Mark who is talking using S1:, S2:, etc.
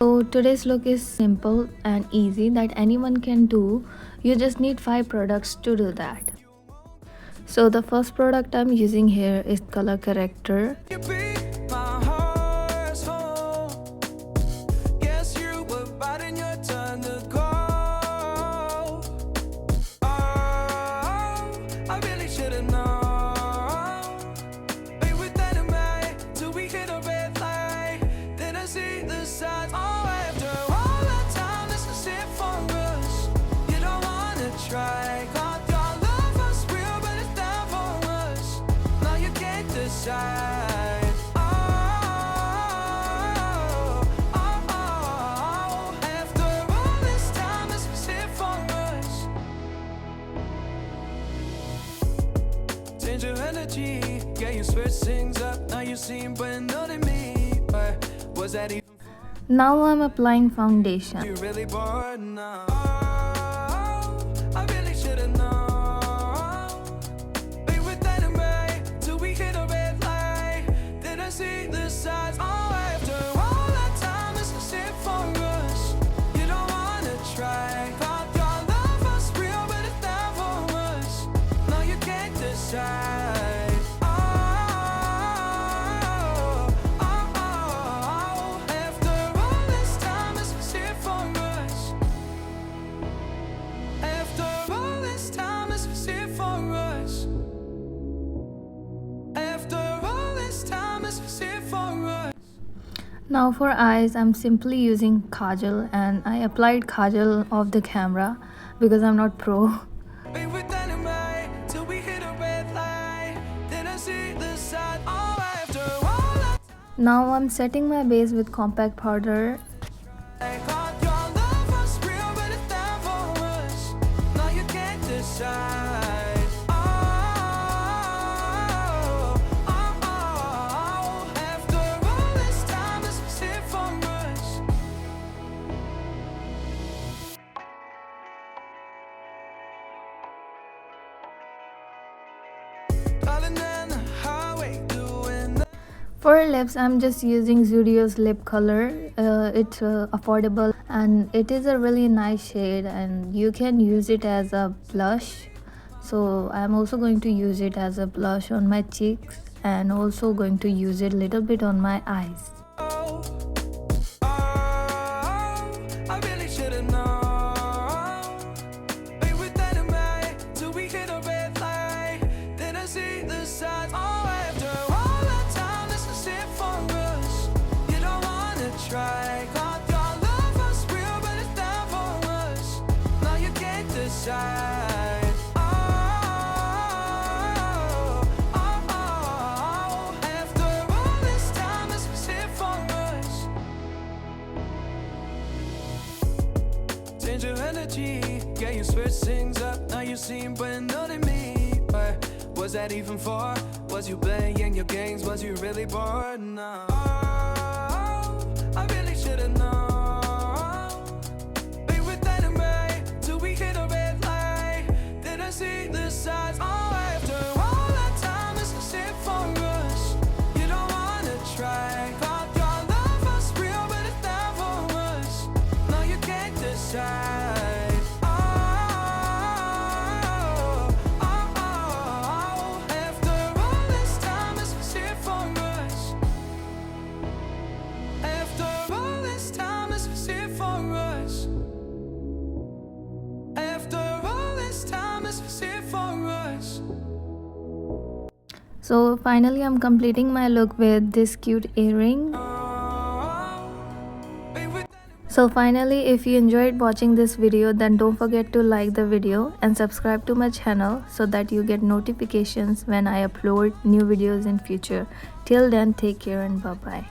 S1: So today's look is simple and easy that anyone can do. You just need 5 products to do that. So the first product I'm using here is color corrector.
S2: Your energy, yeah, you switch things up. Now you seem better than me, but was that even?
S1: Now I'm applying foundation.
S2: You really bored now? I really should've known. Be with that in mind till we hit a red light. Then I see the signs. Oh, after all that time, it's a sit for us. You don't wanna try. Thought your love was real, but it's not for us. No, you can't decide.
S1: Now for eyes, I'm simply using kajal, and I applied kajal off the camera because I'm not pro. Now I'm setting my base with compact powder. For lips, I'm just using Zudio's lip color. It's affordable and it is a really nice shade, and you can use it as a blush. So I'm also going to use it as a blush on my cheeks, and also going to use it a little bit on my eyes.
S2: Your energy, yeah, you switch things up. Now you seem better than me, but was that even for? Was you playing your games? Was you really bored? No, I really should've known. Be with that in mind till we hit a red light. Then I see the signs. Oh, after all that time, it's a sit for us. You don't wanna try. Thought your love was real, but it's not for us. No, you can't decide.
S1: So finally I'm completing my look with this cute earring. So finally, if you enjoyed watching this video, then don't forget to like the video and subscribe to my channel so that you get notifications when I upload new videos in future. Till then, take care and bye bye.